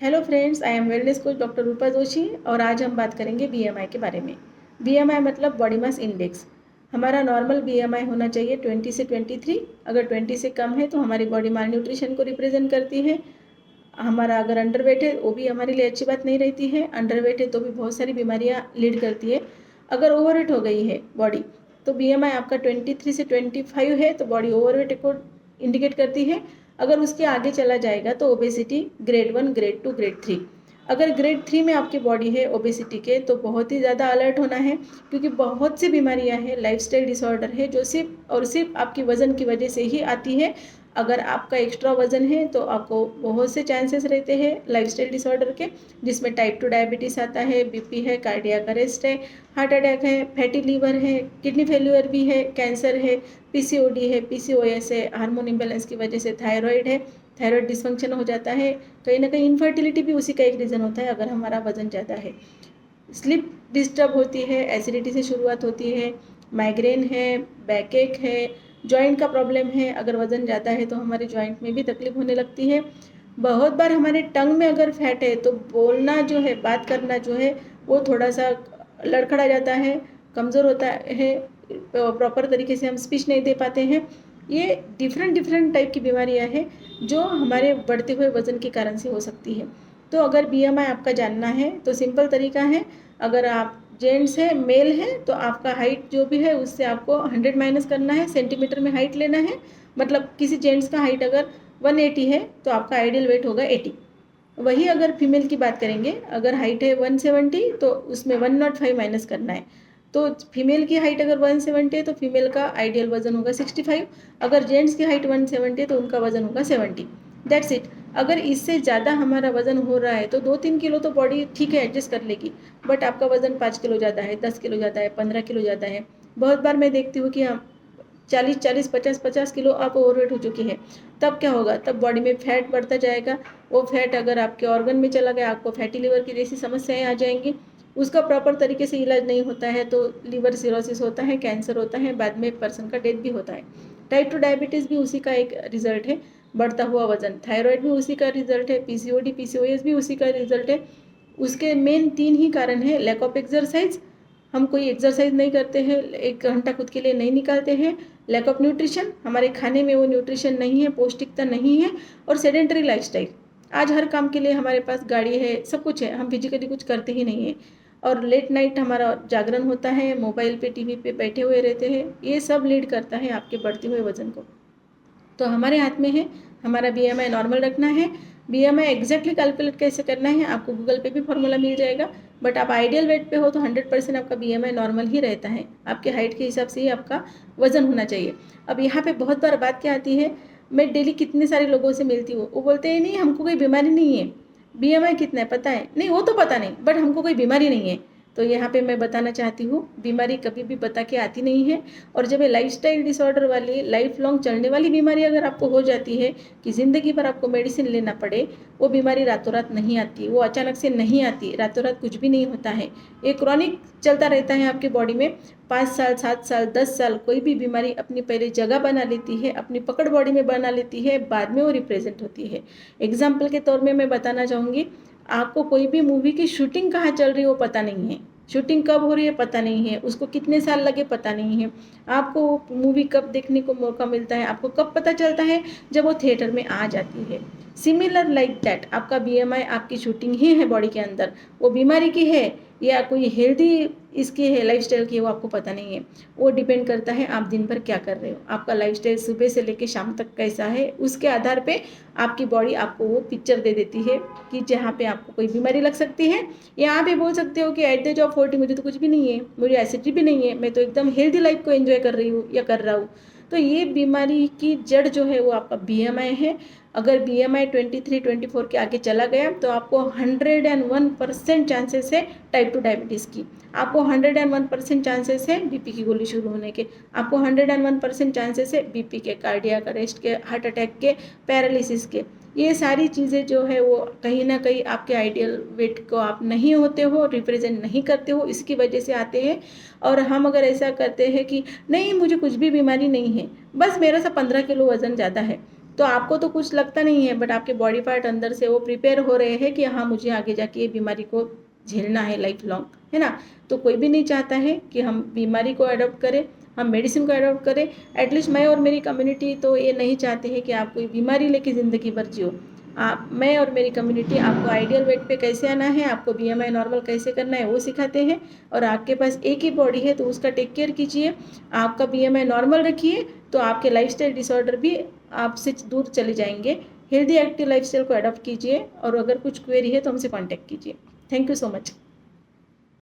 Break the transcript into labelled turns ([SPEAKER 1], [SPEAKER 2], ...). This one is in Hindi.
[SPEAKER 1] Hello friends, I am wellness coach doctor Rupa Joshi और आज हम बात करेंगे बीएमआई के बारे में। बीएमआई मतलब बॉडी मास इंडेक्स। हमारा नॉर्मल बीएमआई होना चाहिए 20 से 23। अगर 20 से कम है तो हमारी बॉडी माल न्यूट्रिशन को रिप्रेजेंट करती है। हमारा अगर अंडरवेट है वो भी हमारे लिए अच्छी बात नहीं रहती है। अंडरवेट है तो भी बहुत सारी बीमारियाँ लीड करती है। अगर ओवरवेट हो गई है बॉडी तो बीएमआई आपका 23 से 25 है तो बॉडी ओवरवेट को इंडिकेट करती है। अगर उसके आगे चला जाएगा तो ओबेसिटी ग्रेड 1, ग्रेड 2, ग्रेड 3। अगर ग्रेड 3 में आपकी बॉडी है ओबेसिटी के तो बहुत ही ज़्यादा अलर्ट होना है, क्योंकि बहुत सी बीमारियां हैं, लाइफस्टाइल डिसऑर्डर है जो सिर्फ और सिर्फ आपकी वज़न की वजह से ही आती है। अगर आपका एक्स्ट्रा वजन है तो आपको बहुत से चांसेस रहते हैं लाइफस्टाइल डिसऑर्डर के, जिसमें टाइप 2 डायबिटीज़ आता है, बीपी है, कार्डियक अरेस्ट है, हार्ट अटैक है, फैटी लीवर है, किडनी फेल्यूर भी है, कैंसर है, पीसीओडी है, पीसीओएस है, हार्मोन इम्बेलेंस की वजह से थायराइड है, थायराइड डिसफंक्शन हो जाता है। कहीं ना कहीं इनफर्टिलिटी भी उसी का एक रीज़न होता है अगर हमारा वजन ज़्यादा है। स्लीप डिस्टर्ब होती है, एसिडिटी से शुरुआत होती है, माइग्रेन है, बैकएक है, जॉइंट का प्रॉब्लम है। अगर वज़न ज़्यादा है तो हमारे जॉइंट में भी तकलीफ होने लगती है। बहुत बार हमारे टंग में अगर फैट है तो बोलना जो है, बात करना जो है वो थोड़ा सा लड़खड़ा जाता है, कमज़ोर होता है, प्रॉपर तरीके से हम स्पीच नहीं दे पाते हैं। ये डिफरेंट डिफरेंट टाइप की बीमारियां हैं जो हमारे बढ़ते हुए वज़न के कारण से हो सकती है। तो अगर बीएमआई आपका जानना है तो सिंपल तरीका है। अगर आप जेंट्स है, मेल है, तो आपका हाइट जो भी है उससे आपको 100 माइनस करना है, सेंटीमीटर में हाइट लेना है। मतलब किसी जेंट्स का हाइट अगर 180 है तो आपका आइडियल वेट होगा 80। वही अगर फीमेल की बात करेंगे, अगर हाइट है 170 तो उसमें 105 माइनस करना है। तो फीमेल की हाइट अगर 170 है तो फीमेल का आइडियल वजन होगा 65। अगर जेंट्स की हाइट 170 है तो उनका वजन होगा 70। That's it. अगर इससे ज़्यादा हमारा वजन हो रहा है तो 2-3 किलो तो बॉडी ठीक है एडजस्ट कर लेगी, बट आपका वजन 5 किलो ज़्यादा है, 10 किलो ज़्यादा है, 15 किलो ज़्यादा है। बहुत बार मैं देखती हूँ कि हाँ 40-40, 50-50 किलो आप ओवरवेट हो चुकी है। तब क्या होगा? तब बॉडी में फैट बढ़ता जाएगा। वो फैट अगर आपके ऑर्गन में चला गया, आपको फैटी लिवर की जैसी समस्याएं आ जाएंगी। उसका प्रॉपर तरीके से इलाज नहीं होता है तो लिवर सिरोसिस होता है, कैंसर होता है, बाद में एक पर्सन का डेथ भी होता है। टाइप 2 डायबिटीज़ भी उसी का एक रिजल्ट है, बढ़ता हुआ वजन। थायराइड भी उसी का रिजल्ट है, पीसीओडी पीसीओएस भी उसी का रिजल्ट है। उसके मेन 3 ही कारण है। लैक ऑफ एक्सरसाइज, हम कोई एक्सरसाइज नहीं करते हैं, 1 घंटा खुद के लिए नहीं निकालते हैं। लैक ऑफ न्यूट्रिशन, हमारे खाने में वो न्यूट्रिशन नहीं है, पौष्टिकता नहीं है। और सेडेंटरी लाइफस्टाइल, आज हर काम के लिए हमारे पास गाड़ी है, सब कुछ है, हम फिजिकली कुछ करते ही नहीं है। और लेट नाइट हमारा जागरण होता है, मोबाइल पे टीवी पे बैठे हुए रहते हैं। ये सब लीड करता है आपके बढ़ते हुए वजन को। तो हमारे हाथ में है, हमारा बीएमआई नॉर्मल रखना है। बीएमआई एग्जैक्टली कैलकुलेट कैसे करना है आपको गूगल पे भी फॉर्मूला मिल जाएगा। बट आप आइडियल वेट पे हो तो 100% आपका बीएमआई नॉर्मल ही रहता है। आपके हाइट के हिसाब से ही आपका वजन होना चाहिए। अब यहाँ पे बहुत बार बात क्या आती है, मैं डेली कितने सारे लोगों से मिलती हूँ, वो बोलते हैं नहीं हमको कोई बीमारी नहीं है। बीएमआई कितना है पता है? नहीं वो तो पता नहीं, बट हमको कोई बीमारी नहीं है। तो यहाँ पे मैं बताना चाहती हूँ, बीमारी कभी भी बता के आती नहीं है। और जब ये लाइफस्टाइल डिसऑर्डर वाली लाइफ लॉन्ग चलने वाली बीमारी अगर आपको हो जाती है कि ज़िंदगी भर आपको मेडिसिन लेना पड़े, वो बीमारी रातों रात नहीं आती, वो अचानक से नहीं आती, रातों रात कुछ भी नहीं होता है। ये क्रॉनिक चलता रहता है आपकी बॉडी में। 5 साल, 7 साल, 10 साल कोई भी बीमारी अपनी पहले जगह बना लेती है, अपनी पकड़ बॉडी में बना लेती है, बाद में वो रिप्रेजेंट होती है। एग्जाम्पल के तौर में मैं बताना चाहूँगी, आपको कोई भी मूवी की शूटिंग कहाँ चल रही है वो पता नहीं है, शूटिंग कब हो रही है पता नहीं है, उसको कितने साल लगे पता नहीं है, आपको मूवी कब देखने को मौका मिलता है, आपको कब पता चलता है? जब वो थिएटर में आ जाती है। सिमिलर लाइक दैट आपका बीएमआई आपकी शूटिंग ही है बॉडी के अंदर, वो बीमारी की है या कोई हेल्दी इसकी है, लाइफस्टाइल की है, वो आपको पता नहीं है। वो डिपेंड करता है आप दिन भर क्या कर रहे हो, आपका लाइफस्टाइल सुबह से लेकर शाम तक कैसा है, उसके आधार पे आपकी बॉडी आपको वो पिक्चर दे देती है कि जहाँ पे आपको कोई बीमारी लग सकती है। यहाँ पे बोल सकते हो कि एट द एज ऑफ 40 मुझे तो कुछ भी नहीं है, मुझे एसिडिटी भी नहीं है, मैं तो एकदम हेल्दी लाइफ को एंजॉय कर रही हूँ या कर रहा हूँ। तो ये बीमारी की जड़ जो है वो आपका बीएमआई है। अगर बीएमआई 23-24 के आगे चला गया तो आपको 101% चांसेस है टाइप 2 डायबिटीज़ की, आपको 101% चांसेस है बीपी की गोली शुरू होने के, आपको 101% चांसेस है बीपी के, कार्डियक अरेस्ट के, हार्ट अटैक के, पैरालिसिस के। ये सारी चीज़ें जो है वो कहीं ना कहीं आपके आइडियल वेट को आप नहीं होते हो, रिप्रेजेंट नहीं करते हो, इसकी वजह से आते हैं। और हम अगर ऐसा करते हैं कि नहीं मुझे कुछ भी बीमारी नहीं है, बस मेरा सा 15 किलो वज़न ज़्यादा है, तो आपको तो कुछ लगता नहीं है, बट आपके बॉडी पार्ट अंदर से वो प्रिपेयर हो रहे हैं कि हाँ मुझे आगे जाके ये बीमारी को झेलना है लाइफ लॉन्ग, है ना। तो कोई भी नहीं चाहता है कि हम बीमारी को अडॉप्ट करें, हम मेडिसिन को अडॉप्ट करें। एटलीस्ट मैं और मेरी कम्युनिटी तो ये नहीं चाहते हैं कि आप कोई बीमारी लेके ज़िंदगी भर जियो। आप, मैं और मेरी कम्युनिटी आपको आइडियल वेट पे कैसे आना है, आपको बीएमआई नॉर्मल कैसे करना है वो सिखाते हैं। और आपके पास एक ही बॉडी है तो उसका टेक केयर कीजिए, आपका बीएमआई नॉर्मल रखिए, तो आपके लाइफस्टाइल डिसऑर्डर भी आपसे दूर चले जाएंगे। हेल्दी एक्टिव लाइफस्टाइल को अडॉप्ट कीजिए, और अगर कुछ क्वेरी है तो हमसे कांटेक्ट कीजिए। Thank you so much.